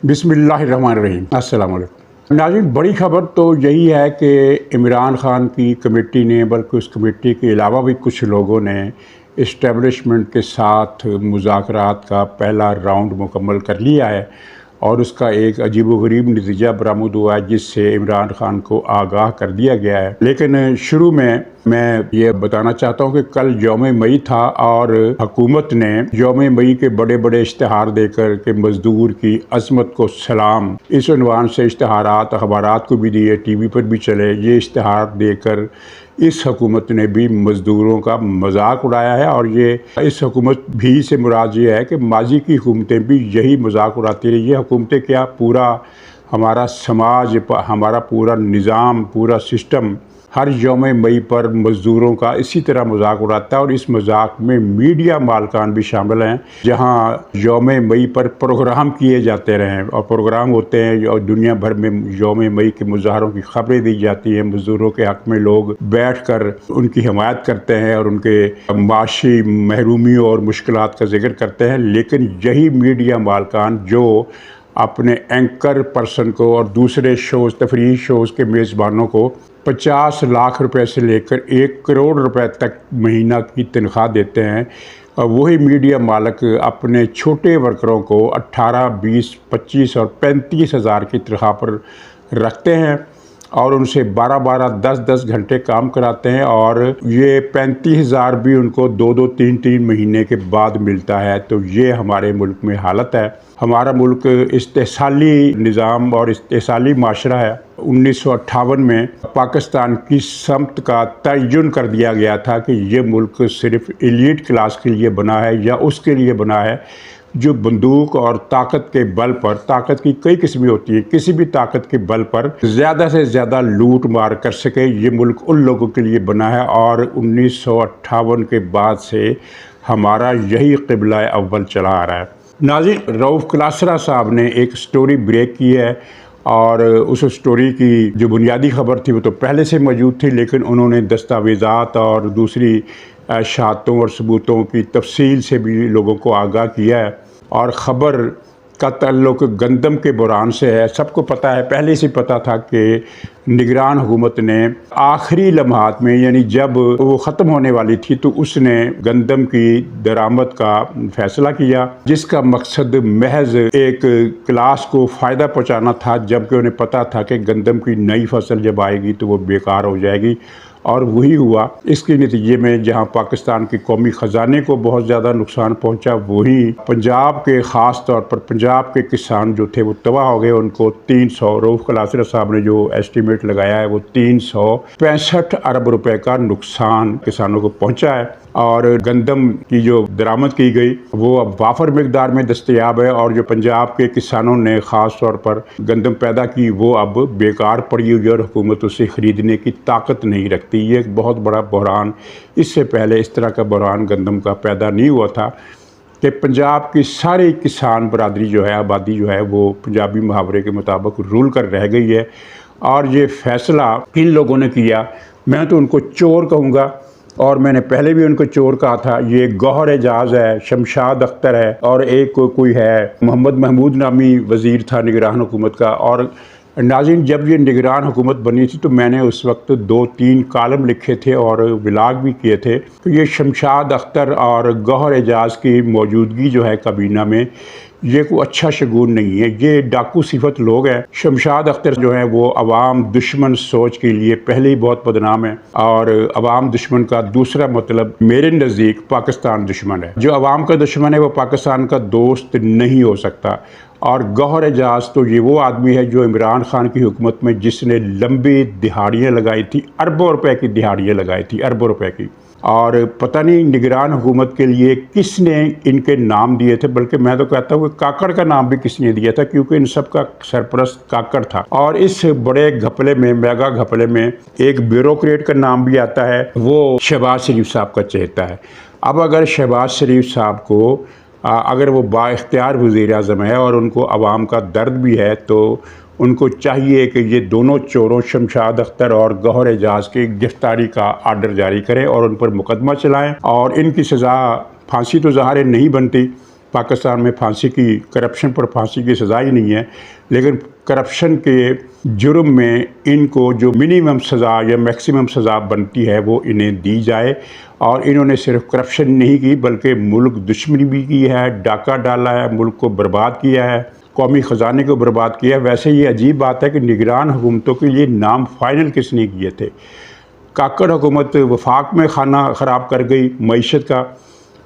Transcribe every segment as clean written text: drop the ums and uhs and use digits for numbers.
बिस्मिल्लाहिर्रहमानिर्रहीम। अस्सलाम वालेकुम। नाज़रीन, बड़ी खबर तो यही है कि इमरान ख़ान की कमेटी ने, बल्कि उस कमेटी के अलावा भी कुछ लोगों ने इस्टेब्लिशमेंट के साथ मुज़ाकरात का पहला राउंड मुकम्मल कर लिया है और उसका एक अजीबोगरीब नतीजा बरामद हुआ है, जिससे इमरान ख़ान को आगाह कर दिया गया है। लेकिन शुरू में मैं ये बताना चाहता हूँ कि कल यौम मई था और हुकूमत ने यौम मई के बड़े बड़े इश्तहार देकर के मजदूर की अज़मत को सलाम, इस उन्वान से इश्तहारात अखबारात को भी दिए, टीवी पर भी चले। ये इश्तहार देकर इस हुकूमत ने भी मज़दूरों का मजाक उड़ाया है और ये इस हुकूमत भी से मुराद ये है कि माजी की हुकूमतें भी यही मजाक उड़ाती रही। ये हुकूमतें क्या, पूरा हमारा समाज, हमारा पूरा निज़ाम, पूरा सिस्टम हर यौम मई पर मज़दूरों का इसी तरह मजाक उड़ाता है और इस मजाक में मीडिया मालकान भी शामिल हैं। जहां यौम मई पर प्रोग्राम किए जाते रहे और प्रोग्राम होते हैं और दुनिया भर में यौम मई के मुजाहरों की खबरें दी जाती हैं, मज़दूरों के हक़ में लोग बैठ कर उनकी हिमायत करते हैं और उनके माशी महरूमियों और मुश्किलात का जिक्र करते हैं। लेकिन यही मीडिया मालकान जो अपने एंकर पर्सन को और दूसरे शोज़, तफरीही शोज़ के मेज़बानों को 50 लाख रुपए से लेकर 1 करोड़ रुपए तक महीना की तनख्वाह देते हैं, वही मीडिया मालिक अपने छोटे वर्करों को 18, 20, 25 और 35 हज़ार की तनख्वाह पर रखते हैं और उनसे 12-12, 10-10 घंटे काम कराते हैं और ये 35 हज़ार भी उनको 2-2, 3-3 महीने के बाद मिलता है। तो ये हमारे मुल्क में हालत है। हमारा मुल्क इस्तेसाली निज़ाम और इस्तेसाली माशरा है। 1958 में पाकिस्तान की समत का तयन कर दिया गया था कि ये मुल्क सिर्फ एलीट क्लास के लिए बना है या उसके लिए बना है जो बंदूक और ताकत के बल पर, ताकत की कई किस्में होती है, किसी भी ताकत के बल पर ज़्यादा से ज़्यादा लूट मार कर सके। ये मुल्क उन लोगों के लिए बना है और 1958 के बाद से हमारा यही क़िबला अव्वल चला आ रहा है। नाज़रीन, रऊफ़ क्लासरा साहब ने एक स्टोरी ब्रेक की है और उस स्टोरी की जो बुनियादी ख़बर थी वो तो पहले से मौजूद थी, लेकिन उन्होंने दस्तावेज़ात और दूसरी शहादतों और सबूतों की तफसील से भी लोगों को आगाह किया है। और ख़बर का ताल्लुक गंदम के बुरान से है। सबको पता है, पहले से पता था कि निगरान हुकूमत ने आखिरी लम्हात में, यानी जब वो ख़त्म होने वाली थी, तो उसने गंदम की दरामद का फ़ैसला किया, जिसका मकसद महज एक क्लास को फ़ायदा पहुँचाना था, जबकि उन्हें पता था कि गंदम की नई फसल जब आएगी तो वो बेकार हो जाएगी। और वही हुआ। इसके नतीजे में जहां पाकिस्तान के कौमी ख़जाने को बहुत ज़्यादा नुकसान पहुंचा, वही पंजाब के ख़ास तौर पर पंजाब के किसान जो थे वो तबाह हो गए। उनको 300, रऊफ़ क्लासरा साहब ने जो एस्टीमेट लगाया है वो 365 अरब रुपए का नुकसान किसानों को पहुंचा है। और गंदम की जो दरामद की गई वो अब वाफर मिकदार में दस्तयाब है और जो पंजाब के किसानों ने ख़ास तौर पर गंदम पैदा की वो अब बेकार पड़ी हुई है और हुकूमत उसे ख़रीदने की ताकत नहीं रखती। ये एक बहुत बड़ा बहरान, इससे पहले इस तरह का बहरान गंदम का पैदा नहीं हुआ था कि पंजाब की सारी किसान बरादरी जो है, आबादी जो है, वो पंजाबी मुहावरे के मुताबिक रूल कर रह गई है। और ये फ़ैसला इन लोगों ने किया, मैं तो उनको चोर कहूँगा और मैंने पहले भी उनको चोर कहा था। ये गौहर एजाज है, शमशाद अख्तर है और एक कोई है मोहम्मद महमूद नामी वज़ीर था निगरान हुकूमत का। और नाज़रीन, जब ये निगरान हुकूमत बनी थी तो मैंने उस वक्त 2-3 कालम लिखे थे और व्लॉग भी किए थे। तो ये शमशाद अख्तर और गौहर एजाज की मौजूदगी जो है काबीना में, ये कोई अच्छा शगुन नहीं है। ये डाकू सिफत लोग हैं। शमशाद अख्तर जो है वो अवाम दुश्मन सोच के लिए पहले ही बहुत बदनाम है और अवाम दुश्मन का दूसरा मतलब मेरे नज़दीक पाकिस्तान दुश्मन है। जो अवाम का दुश्मन है वो पाकिस्तान का दोस्त नहीं हो सकता। और गौहर एजाज तो ये वो आदमी है जो इमरान ख़ान की हुकूमत में जिसने लंबी दिहाड़ियाँ लगाई थी, अरबों रुपए की दिहाड़ियाँ लगाई थी, अरबों रुपए की। और पता नहीं निगरान हुकूमत के लिए किसने इनके नाम दिए थे, बल्कि मैं तो कहता हूँ कि काकड़ का नाम भी किसने दिया था, क्योंकि इन सब का सरपरस्त काकड़ था। और इस बड़े घपले में, मेगा घपले में, एक ब्यूरोक्रेट का नाम भी आता है, वो शहबाज शरीफ साहब का चहेता है। अब अगर शहबाज शरीफ साहब को अगर वो बाइख्तियार वज़ीर आज़म है और उनको आवाम का दर्द भी है, तो उनको चाहिए कि ये दोनों चोरों शमशाद अख्तर और गौहर एजाज की गिरफ्तारी का आर्डर जारी करें और उन पर मुकदमा चलाएं और इनकी सज़ा फांसी तो ज़ाहिर नहीं बनती, पाकिस्तान में फांसी की, करप्शन पर फांसी की सज़ा ही नहीं है, लेकिन करप्शन के जुर्म में इनको जो मिनिमम सज़ा या मैक्सिमम सज़ा बनती है वो इन्हें दी जाए। और इन्होंने सिर्फ करप्शन नहीं की बल्कि मुल्क दुश्मनी भी की है, डाका डाला है, मुल्क को बर्बाद किया है, कौमी ख़जाने को बर्बाद किया है। वैसे ये अजीब बात है कि निगरान हुकूमतों के लिए नाम फाइनल किसने किए थे? काकड़ हुकूमत वफाक में खाना ख़राब कर गई मईशत का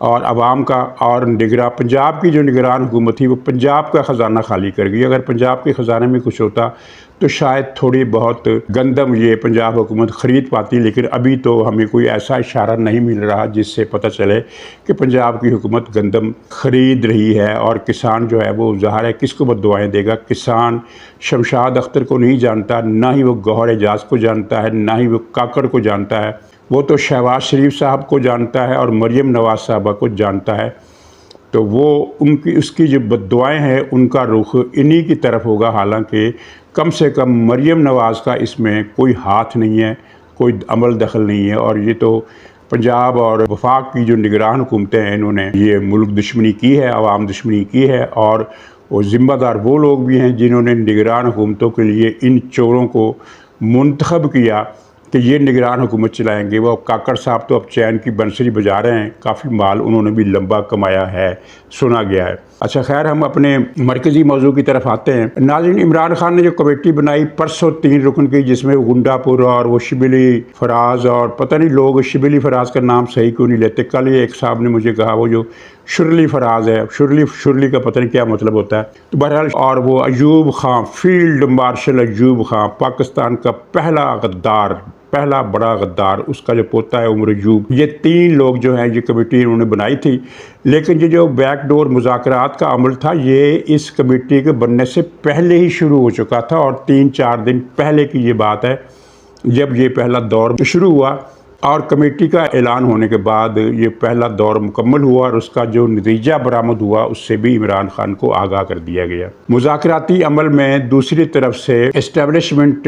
और आवाम का, और पंजाब की जो निगरान हुकूमत थी वो पंजाब का ख़जाना खाली कर गई। अगर पंजाब के ख़जाने में कुछ होता तो शायद थोड़ी बहुत गंदम ये पंजाब हुकूमत ख़रीद पाती, लेकिन अभी तो हमें कोई ऐसा इशारा नहीं मिल रहा जिससे पता चले कि पंजाब की हुकूमत गंदम ख़रीद रही है। और किसान जो है वो ज़ाहिर है किसको बद्दुआएं देगा। किसान शमशाद अख्तर को नहीं जानता, ना ही वो गौहर एजाज को जानता है, ना ही वो काकड़ को जानता है। वो तो शहबाज शरीफ साहब को जानता है और मरियम नवाज़ साहबा को जानता है। तो वो उसकी जो बद्दुआएं हैं उनका रुख इन्हीं की तरफ होगा। हालांकि कम से कम मरियम नवाज़ का इसमें कोई हाथ नहीं है, कोई अमल दखल नहीं है। और ये तो पंजाब और वफाक की जो निगरान हुकूमतें हैं इन्होंने ये मुल्क दुश्मनी की है, अवाम दुश्मनी की है। और वो ज़िम्मेदार वो लोग भी हैं जिन्होंने निगरान हुकूमतों के लिए इन चोरों को मुंतखब किया कि ये निगरान हुकूमत चलाएंगे। वो काकड़ साहब तो अब चैन की बंसरी बजा रहे हैं, काफ़ी माल उन्होंने भी लंबा कमाया है, सुना गया है। अच्छा खैर, हम अपने मरकज़ी मौजू की तरफ आते हैं। नाज़रीन, इमरान खान ने जो कमेटी बनाई परसों 3 रुकन की, जिसमें गुंडापुर और वो शिबिली फराज, और पता नहीं लोग शिबिली फराज का नाम सही क्यों नहीं लेते। कल ये एक साहब ने मुझे कहा वो जो शुरली फराज है, शुरली का पता नहीं क्या मतलब होता है। तो बहरहाल, और वो अयूब खां, फील्ड मार्शल अयूब खां, पाकिस्तान का पहला गद्दार, पहला बड़ा गद्दार, उसका जो पोता है उमर अयूब, ये 3 लोग जो हैं ये कमेटी इन्होंने बनाई थी। लेकिन ये जो बैकडोर मुज़ाकरात का अमल था ये इस कमेटी के बनने से पहले ही शुरू हो चुका था। और 3-4 दिन पहले की ये बात है जब ये पहला दौर शुरू हुआ, और कमेटी का ऐलान होने के बाद ये पहला दौर मुकम्मल हुआ और उसका जो नतीजा बरामद हुआ उससे भी इमरान खान को आगाह कर दिया गया। मुज़ाकराती अमल में दूसरी तरफ से इस्टेब्लिशमेंट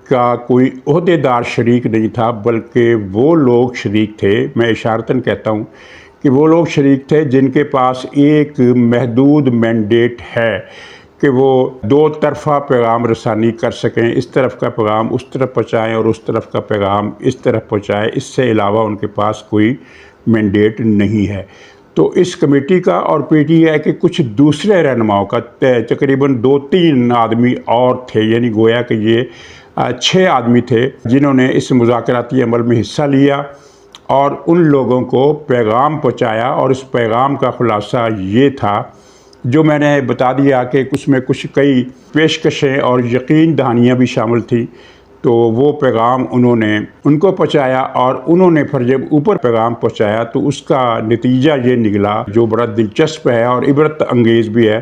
का कोई ओहदेदार शरीक नहीं था, बल्कि वो लोग शरीक थे, मैं इशारतन कहता हूँ कि वो लोग शरीक थे जिनके पास एक महदूद मैंडेट है कि वो 2 तरफ़ा पैगाम रसानी कर सकें, इस तरफ का पैगाम उस तरफ पहुँचाएँ और उस तरफ का पैगाम इस तरफ पहुँचाएँ। इससे अलावा उनके पास कोई मैंडेट नहीं है। तो इस कमेटी का और पीटीआई के कुछ दूसरे रहनुमाओं का तकरीबन 2-3 आदमी और थे, यानी गोया कि ये 6 आदमी थे जिन्होंने इस मुज़ाकराती अमल में हिस्सा लिया और उन लोगों को पैगाम पहुँचाया। और इस पैगाम का खुलासा ये था जो मैंने बता दिया कि उसमें कुछ कई पेशकशें और यकीन दहानियाँ भी शामिल थी। तो वो पैगाम उन्होंने उनको पहुँचाया और उन्होंने फिर जब ऊपर पैगाम पहुँचाया तो उसका नतीजा ये निकला जो बड़ा दिलचस्प है और इबरत अंगेज़ भी है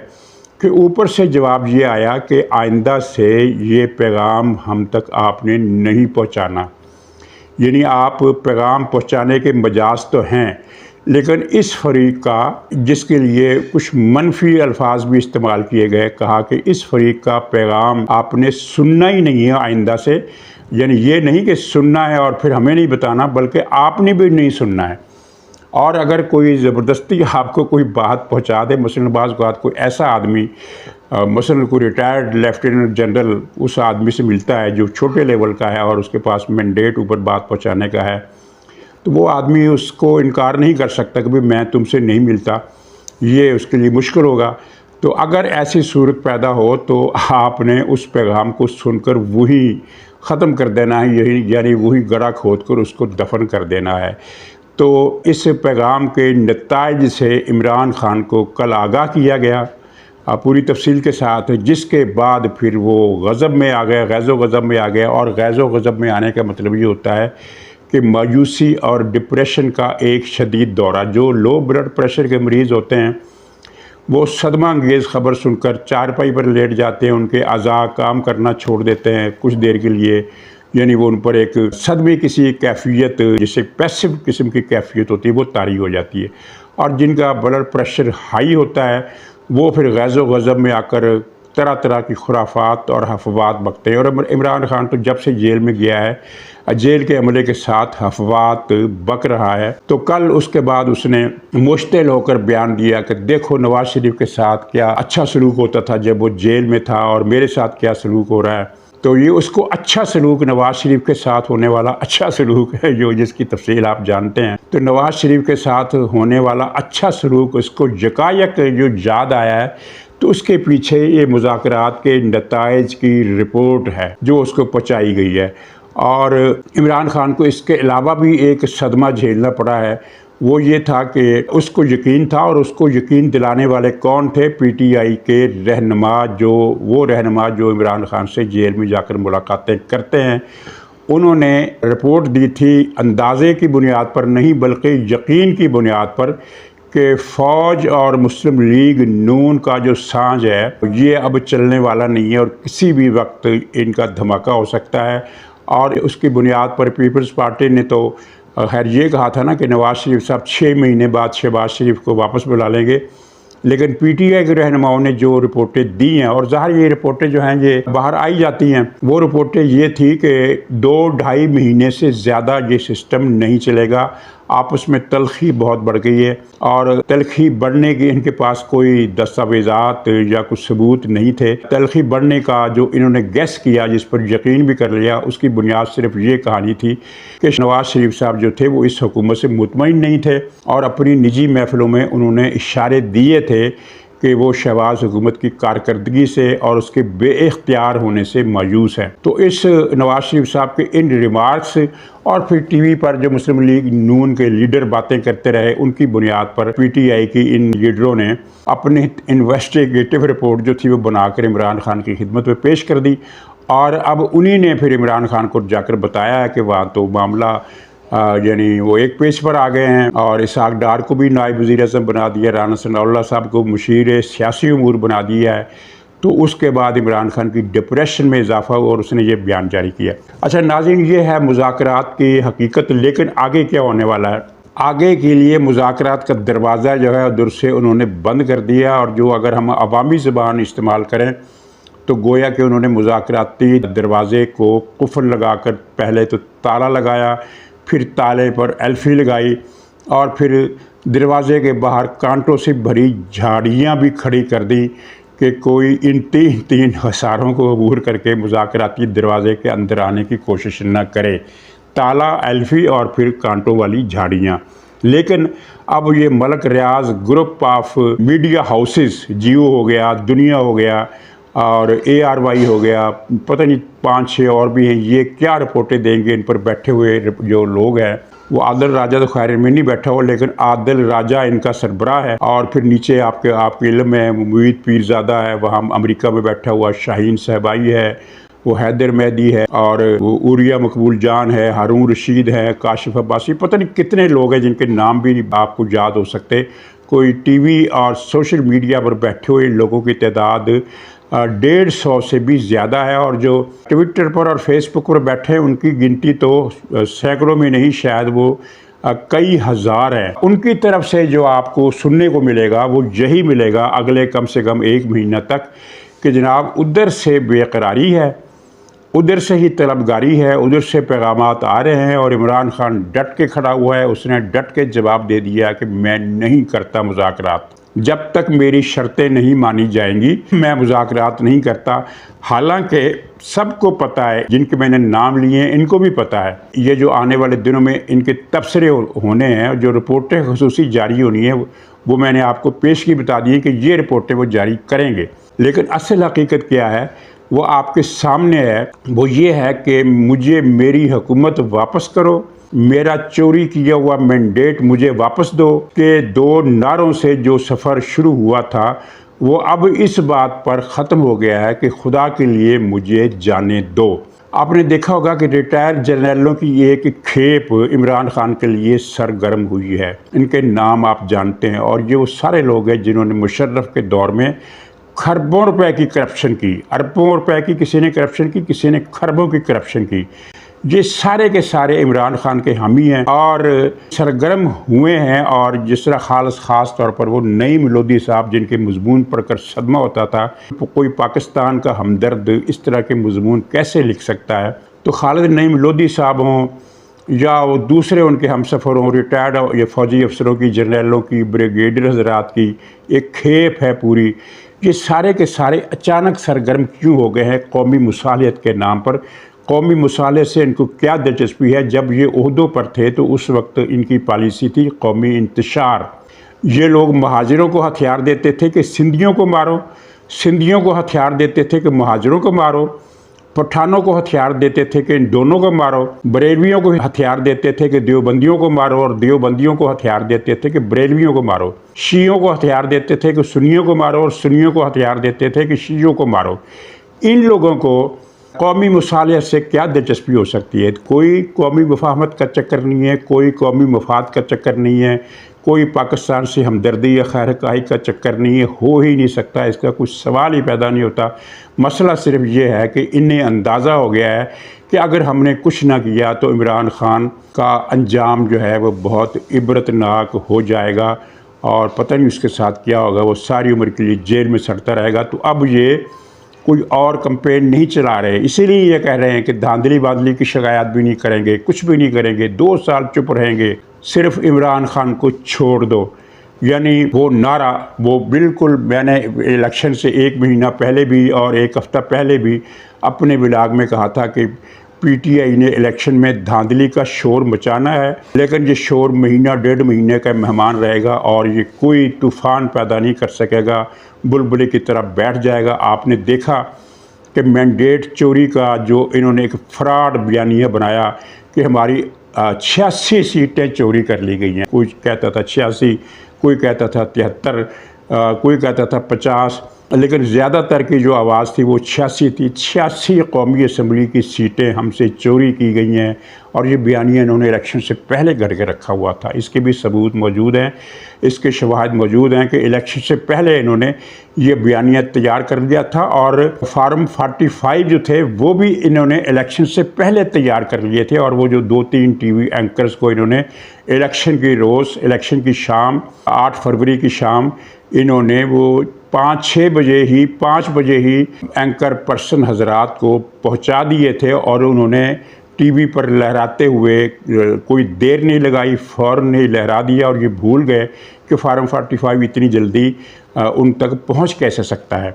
कि ऊपर से जवाब ये आया कि आइंदा से ये पैगाम हम तक आपने नहीं पहुँचाना। यानी आप पैगाम पहुँचाने के मजाज तो हैं, लेकिन इस फरीक का, जिसके लिए कुछ मनफी अल्फाज भी इस्तेमाल किए गए, कहा कि इस फरीक का पैगाम आपने सुनना ही नहीं है आइंदा से। यानी ये नहीं कि सुनना है और फिर हमें नहीं बताना, बल्कि आपने भी नहीं सुनना है। और अगर कोई ज़बरदस्ती आपको कोई बात पहुंचा दे, मसलन बाज़ बात कोई ऐसा आदमी, मसलन कोई रिटायर्ड लेफ्टिनेंट जनरल उस आदमी से मिलता है जो छोटे लेवल का है और उसके पास मैंडेट ऊपर बात पहुँचाने का है, तो वो आदमी उसको इनकार नहीं कर सकता कि भाई मैं तुमसे नहीं मिलता, ये उसके लिए मुश्किल होगा। तो अगर ऐसी सूरत पैदा हो तो आपने उस पैगाम को सुनकर वही ख़त्म कर देना है, यही यानी वही गड़ा खोद कर उसको दफन कर देना है। तो इस पैगाम के नताइज से इमरान खान को कल आगाह किया गया पूरी तफसील के साथ, जिसके बाद फिर वो गज़ब में आ गया, गैज़ो गज़ब में आ गया। और गैज़ो गज़ब में आने का मतलब ये होता है कि मायूसी और डिप्रेशन का एक शदीद दौरा। जो लो ब्लड प्रेशर के मरीज़ होते हैं वो सदमा अंगेज़ ख़बर सुनकर चारपाई पर लेट जाते हैं, उनके अज़ा काम करना छोड़ देते हैं कुछ देर के लिए, यानी वो उन पर एक सदमे किसी कैफियत, जिसे पैसिव किस्म की कैफियत होती है, वो तारी हो जाती है। और जिनका ब्लड प्रेशर हाई होता है वो फिर गैज़ो गज़ब में आकर तरह तरह की खुराफात और अफवात बकते हैं। और इमरान खान तो जब से जेल में गया है, जेल के अमले के साथ अफवात बक रहा है। तो कल उसके बाद उसने मुश्तिल होकर बयान दिया कि देखो नवाज शरीफ के साथ क्या अच्छा सलूक होता था जब वो जेल में था, और मेरे साथ क्या सलूक हो रहा है। तो ये उसको अच्छा सलूक, नवाज शरीफ के साथ होने वाला अच्छा सलूक है, जो जिसकी तफसील आप जानते हैं। तो नवाज शरीफ के साथ होने वाला अच्छा सलूक उसको यकायक जो याद आया है, तो उसके पीछे ये मुज़ाकरात के नताइज की रिपोर्ट है जो उसको पहुँचाई गई है। और इमरान खान को इसके अलावा भी एक सदमा झेलना पड़ा है। वो ये था कि उसको यकीन था, और उसको यकीन दिलाने वाले कौन थे? पीटीआई के रहनुमा, वो रहनुमा जो इमरान खान से जेल में जाकर मुलाकातें करते हैं। उन्होंने रिपोर्ट दी थी अंदाज़े की बुनियाद पर नहीं, बल्कि यकीन की बुनियाद पर, कि फ़ौज और मुस्लिम लीग नून का जो सांझ है ये अब चलने वाला नहीं है, और किसी भी वक्त इनका धमाका हो सकता है। और उसकी बुनियाद पर पीपल्स पार्टी ने तो खैर ये कहा था ना कि नवाज शरीफ साहब 6 महीने बाद शहबाज शरीफ को वापस बुला लेंगे। लेकिन पीटीआई के रहनुमाओं ने जो रिपोर्टें दी हैं, और ज़ाहिर ये रिपोर्टें जो हैं ये बाहर आई जाती हैं, वो रिपोर्टें ये थी कि 2-2.5 महीने से ज़्यादा ये सिस्टम नहीं चलेगा। आपस में तलखी बहुत बढ़ गई है, और तलखी बढ़ने की इनके पास कोई दस्तावेज़ात या कुछ सबूत नहीं थे। तलखी बढ़ने का जो इन्होंने गैस किया, जिस पर यकीन भी कर लिया, उसकी बुनियाद सिर्फ ये कहानी थी कि नवाज शरीफ साहब जो थे वो इस हुकूमत से मुतमईन नहीं थे, और अपनी निजी महफिलों में उन्होंने इशारे दिए थे कि वो शहबाज हुकूमत की कारकर्दगी से और उसके बेइख्तियार होने से मायूस है। तो इस नवाज शरीफ साहब के इन रिमार्क्स, और फिर टीवी पर जो मुस्लिम लीग नून के लीडर बातें करते रहे, उनकी बुनियाद पर पीटीआई की इन लीडरों ने अपनी इन्वेस्टिगेटिव रिपोर्ट जो थी वो बनाकर इमरान खान की खिदमत में पेश कर दी। और अब उन्हीं ने फिर इमरान खान को जाकर बताया है कि वहाँ तो मामला यानी वो एक पेज पर आ गए हैं, और इसहाक डार को भी नायब वज़ीर-ए-आज़म बना दिया, राना सनाउल्लाह साहब को मुशीर सियासी उमूर बना दिया है। तो उसके बाद इमरान खान की डिप्रेशन में इजाफा हुआ और उसने ये बयान जारी किया। अच्छा नाज़रीन, ये है मुज़ाकरात की हकीकत। लेकिन आगे क्या होने वाला है? आगे के लिए मुज़ाकरात का दरवाज़ा जो है उधर से उन्होंने बंद कर दिया, और जो अगर हम अवामी ज़बान इस्तेमाल करें तो गोया कि उन्होंने मुज़ाकराती दरवाज़े को कुफल लगाकर पहले तो ताला लगाया, फिर ताले पर एल्फी लगाई, और फिर दरवाज़े के बाहर कांटों से भरी झाड़ियाँ भी खड़ी कर दी कि कोई इन 3 हसारों को अबूर करके मुज़ाकराती दरवाज़े के अंदर आने की कोशिश न करे। ताला, एल्फी और फिर कांटों वाली झाड़ियाँ। लेकिन अब ये मलक रियाज ग्रुप ऑफ मीडिया हाउसेस, जियो हो गया, दुनिया हो गया, और ARY हो गया, पता नहीं 5-6 और भी हैं, ये क्या रिपोर्टें देंगे? इन पर बैठे हुए जो लोग हैं, वो आदिल राजा तो खैर में नहीं बैठा हुआ, लेकिन आदिल राजा इनका सरबराह है। और फिर नीचे आपके इल्म में मुईद पीरज़ादा है, वहाँ अमेरिका में बैठा हुआ शाहीन सहबाई है, वो हैदर मेहदी है, और वो उरिया मकबूल जान है, हारून रशीद है, काशिफ अब्बासी, पता नहीं कितने लोग हैं जिनके नाम भी आपको याद हो सकते। कोई टीवी और सोशल मीडिया पर बैठे हुए लोगों की तादाद 150 से भी ज़्यादा है, और जो ट्विटर पर और फेसबुक पर बैठे हैं उनकी गिनती तो सैकड़ों में नहीं, शायद वो कई हज़ार हैं। उनकी तरफ से जो आपको सुनने को मिलेगा वो यही मिलेगा अगले कम से कम 1 महीना तक, कि जनाब उधर से बेकरारी है, उधर से ही तलबगारी है, उधर से पैगामात आ रहे हैं, और इमरान खान डट के खड़ा हुआ है। उसने डट के जवाब दे दिया कि मैं नहीं करता मुज़ाकरात, जब तक मेरी शर्तें नहीं मानी जाएंगी मैं मुज़ाकरात नहीं करता। हालांकि सबको पता है, जिनके मैंने नाम लिए हैं इनको भी पता है, ये जो आने वाले दिनों में इनके तबसरे होने हैं, जो रिपोर्टें खुसूसी जारी होनी है, वो मैंने आपको पेश की बता दी है कि ये रिपोर्टें वो जारी करेंगे। लेकिन असल हकीकत क्या है वो आपके सामने है। वो ये है कि मुझे मेरी हुकूमत वापस करो, मेरा चोरी किया हुआ मैंडेट मुझे वापस दो, कि 2 नारों से जो सफ़र शुरू हुआ था वो अब इस बात पर ख़त्म हो गया है कि खुदा के लिए मुझे जाने दो। आपने देखा होगा कि रिटायर जनरलों की एक खेप इमरान खान के लिए सरगर्म हुई है। इनके नाम आप जानते हैं, और ये वो सारे लोग हैं जिन्होंने मुशर्रफ के दौर में खरबों रुपए की करप्शन की, अरबों रुपए की किसी ने करप्शन की, किसी ने खरबों की करप्शन की। ये सारे के सारे इमरान खान के हामी हैं और सरगर्म हुए हैं। और जिस तरह ख़ास तौर पर वो नईम लोधी साहब जिनके मज़मून पढ़कर सदमा होता था, कोई पाकिस्तान का हमदर्द इस तरह के मज़मून कैसे लिख सकता है। तो खालिद नईम लोधी साहब हों या वो दूसरे उनके हमसफ़र हों, रिटायर्ड या फ़ौजी अफसरों की, जर्नलों की, ब्रिगेडियर हज़रात की एक खेप है पूरी। ये सारे के सारे अचानक सरगर्म क्यों हो गए हैं कौमी मुसालियत के नाम पर। कौमी मुसाले से इनको क्या दिलचस्पी है? जब ये ओहदों पर थे तो उस वक्त इनकी पॉलिसी थी कौमी इंतशार। ये लोग महाजिरों को हथियार देते थे कि सिंधियों को मारो, सिंधियों को हथियार देते थे कि महाजिरों को मारो, पठानों को हथियार देते थे कि इन दोनों को मारो, बरेलवियों को हथियार देते थे कि देवबंदियों को मारो, और देवबंदियों को हथियार देते थे कि बरेलवियों को मारो, शियों को हथियार देते थे कि सुन्नियों को मारो, और सुन्नियों को हथियार देते थे कि शियों को मारो। इन लोगों को कौमी मुसालियत से क्या दिलचस्पी हो सकती है? कोई कौमी मुफाहमत का चक्कर नहीं है, कोई कौमी मफाद का चक्कर नहीं है, कोई पाकिस्तान से हमदर्दी या खैरखाई का चक्कर नहीं है, हो ही नहीं सकता, इसका कुछ सवाल ही पैदा नहीं होता। मसला सिर्फ ये है कि इन्हें अंदाज़ा हो गया है कि अगर हमने कुछ ना किया तो इमरान खान का अंजाम जो है वो बहुत इबरतनाक हो जाएगा और पता नहीं उसके साथ क्या होगा, वो सारी उम्र के लिए जेल में सड़ता रहेगा। तो अब ये कोई और कंपेन नहीं चला रहे, इसीलिए ये कह रहे हैं कि धांधली बादली की शिकायत भी नहीं करेंगे, कुछ भी नहीं करेंगे, 2 साल चुप रहेंगे, सिर्फ इमरान खान को छोड़ दो। यानी वो नारा वो बिल्कुल मैंने इलेक्शन से 1 महीना पहले भी और 1 हफ़्ता पहले भी अपने ब्लॉग में कहा था कि पीटीआई ने इलेक्शन में धांधली का शोर मचाना है, लेकिन ये शोर महीना 1.5 महीने का मेहमान रहेगा और ये कोई तूफ़ान पैदा नहीं कर सकेगा, बुलबुले की तरह बैठ जाएगा। आपने देखा कि मैंडेट चोरी का जो इन्होंने एक फ्रॉड बयानिया बनाया कि हमारी 86 सीटें चोरी कर ली गई हैं। कोई कहता था 86, कोई कहता था 73, कोई कहता था 50, लेकिन ज़्यादातर की जो आवाज़ थी वो 86 थी। 86 कौमी असम्बली की सीटें हमसे चोरी की गई हैं और ये बयानिया इन्होंने इलेक्शन से पहले करके रखा हुआ था। इसके भी सबूत मौजूद हैं, इसके शवाहिद मौजूद हैं कि इलेक्शन से पहले इन्होंने ये बयानिया तैयार कर लिया था और फार्म 45 जो थे वो भी इन्होंने इलेक्शन से पहले तैयार कर लिए थे। और वो जो 2-3 टीवी एंकर्स को इन्होंने इलेक्शन की रोज़, इलेक्शन की शाम, 8 फरवरी की शाम इन्होंने वो 5 बजे ही एंकर पर्सन हजरात को पहुंचा दिए थे और उन्होंने टीवी पर लहराते हुए कोई देर नहीं लगाई, फ़ौरन ही लहरा दिया और ये भूल गए कि फार्म 45 इतनी जल्दी उन तक पहुंच कैसे सकता है।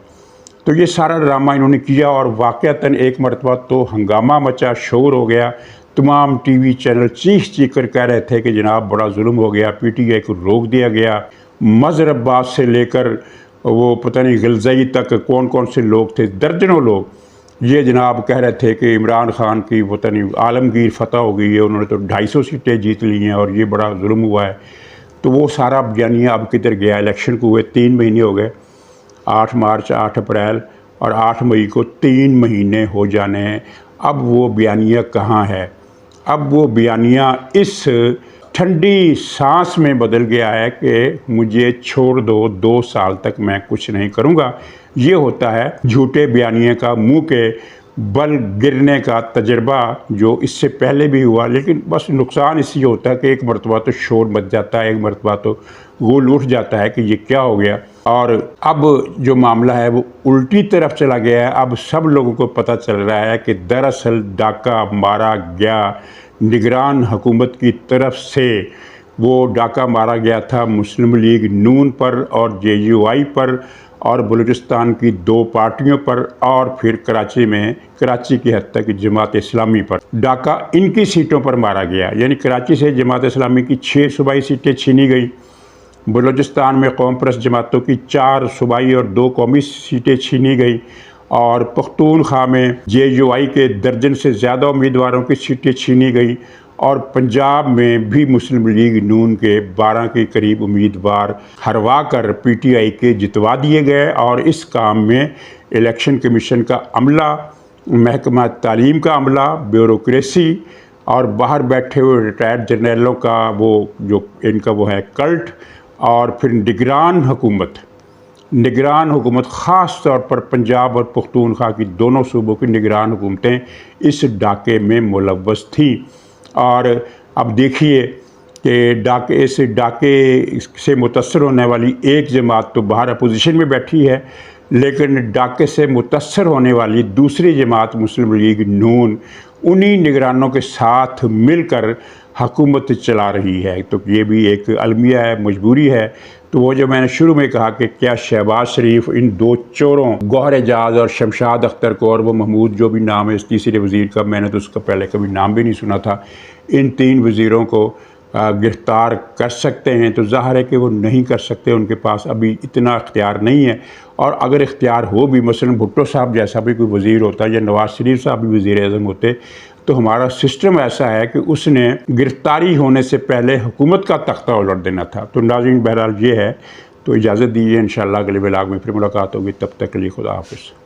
तो ये सारा ड्रामा इन्होंने किया और वाक़अतन एक मरतबा तो हंगामा मचा, शोर हो गया। तमाम टीवी चैनल चीख कर कह रहे थे कि जनाब बड़ा जुल्म हो गया, पीटीआई को रोक दिया गया। मज़हर अब्बास से लेकर वो पता नहीं गिलज़ई तक कौन कौन से लोग थे, दर्जनों लोग ये जनाब कह रहे थे कि इमरान खान की पता नहीं आलमगीर फ़तह हो गई है, उन्होंने तो 250 सीटें जीत ली हैं और ये बड़ा जुल्म हुआ है। तो वो सारा बयानिया अब किधर गया? इलेक्शन को हुए 3 महीने हो गए, 8 मार्च, 8 अप्रैल और 8 मई को 3 महीने हो जाने हैं। अब वो बयानिया कहाँ है? अब वो बयानिया इस ठंडी सांस में बदल गया है कि मुझे छोड़ दो, 2 साल तक मैं कुछ नहीं करूँगा। ये होता है झूठे बयानिए का मुंह के बल गिरने का तजर्बा, जो इससे पहले भी हुआ। लेकिन बस नुकसान इसी होता है कि एक मरतबा तो शोर मच जाता है, एक मरतबा तो गोल उठ जाता है कि ये क्या हो गया। और अब जो मामला है वो उल्टी तरफ चला गया है। अब सब लोगों को पता चल रहा है कि दरअसल डाका मारा गया निगरान हुकूमत की तरफ से। वो डाका मारा गया था मुस्लिम लीग नून पर और JUI पर और बलूचिस्तान की 2 पार्टियों पर और फिर कराची की हद तक जमात इस्लामी पर। डाका इनकी सीटों पर मारा गया, यानी कराची से जमात इस्लामी की 6 सूबाई सीटें छीनी गई, बलूचिस्तान में कौम परस्त जमातों की 4 सूबाई और 2 कौमी सीटें छीनी गई और पख्तूनख्वा में JUI के दर्जन से ज़्यादा उम्मीदवारों की सीटें छीनी गई और पंजाब में भी मुस्लिम लीग नून के 12 के करीब उम्मीदवार हरवा कर PTI के जितवा दिए गए। और इस काम में इलेक्शन कमीशन का अमला, महकमा तालीम का अमला, ब्यूरोक्रेसी और बाहर बैठे हुए रिटायर्ड जर्नलों का वो जो इनका वो है कल्ट, और फिर निगरान हुकूमत, निगरान हुकूमत, ख़ास तौर पर पंजाब और पख्तूनख्वा की दोनों सूबों की निगरान हुकूमतें इस डाके में मुलव्वस थीं। और अब देखिए कि इस डाके से मुतासर होने वाली एक जमात तो बाहर अपोजिशन में बैठी है, लेकिन डाके से मुतासर होने वाली दूसरी जमात मुस्लिम लीग नून उन्हीं निगरानों के साथ मिलकर हुकूमत चला रही है। तो ये भी एक अलमिया है, मजबूरी है। तो वो जो मैंने शुरू में कहा कि क्या शहबाज शरीफ इन दो चोरों गौहर एजाज और शमशाद अख्तर को, और वो महमूद जो भी नाम है इस तीसरे वज़ीर का, मैंने तो उसका पहले कभी नाम भी नहीं सुना था, इन 3 वज़ीरों को गिरफ़्तार कर सकते हैं? तो ज़ाहिर है कि वो नहीं कर सकते, उनके पास अभी इतना इख्तियार नहीं है। और अगर इख्तियार हो भी, मसलन भुट्टो साहब जैसा भी कोई वज़ीर होता या नवाज़ शरीफ साहब भी वज़ीर आज़म होते, तो हमारा सिस्टम ऐसा है कि उसने गिरफ़्तारी होने से पहले हुकूमत का तख्ता उलट देना था। तो नाज़रीन, बहरहाल ये है। तो इजाज़त दीजिए, इंशाअल्लाह अगले व्लॉग में फिर मुलाकात होगी। तब तक के लिए खुदा हाफ़िज़।